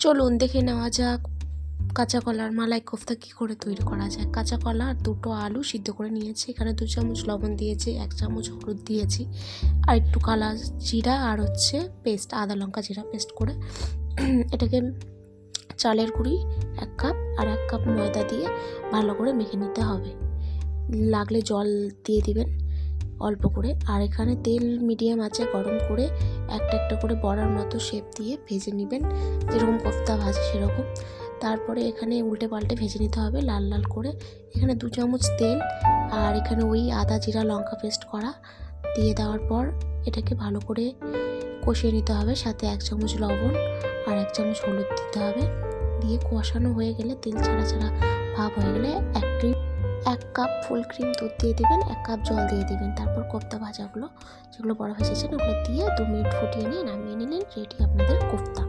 চলুন দেখে নেওয়া যাক কাঁচা কলার মালাই কোফতা কী করে তৈরি করা যায়। কাঁচা কলা আর দুটো আলু সিদ্ধ করে নিয়েছি, এখানে 2 চামচ লবণ দিয়েছি, 1 চামচ হলুদ দিয়েছি, আর একটু কালা জিরা আর পেস্ট, আদা লঙ্কা জিরা পেস্ট করে এটাকে চালের গুঁড়ি 1 কাপ আর 1 কাপ ময়দা দিয়ে ভালো করে মেখে নিতে হবে। লাগলে জল দিয়ে দিবেন অল্প করে। আর এখানে তেল মিডিয়াম আঁচে গরম করে একটা একটা করে বড়ার মতো শেপ দিয়ে ভেজে নেবেন, যেরকম কোফতা ভাজে সেরকম। তারপরে এখানে উল্টে পাল্টে ভেজে নিতে হবে লাল লাল করে। এখানে 2 চামচ তেল আর এখানে ওই আদা জিরা লঙ্কা পেস্ট করা দিয়ে দেওয়ার পর এটাকে ভালো করে কষিয়ে নিতে হবে, সাথে 1 চামচ লবণ আর 1 চামচ হলুদ দিতে হবে। দিয়ে কষানো হয়ে গেলে তেল ছাড়া ছাড়া ভাব হয়ে গেলে 1 কাপ ফুল ক্রিম দুধ দিয়ে দিবেন, 1 কাপ জল দিয়ে দিবেন। তারপর কোফতা ভাজাগুলো যেগুলো বড়া ভেজেছেন ওগুলো দিয়ে 2 মিনিট ফুটিয়ে নিয়ে নামিয়ে নিলেন। রেডি আপনাদের কোফতা।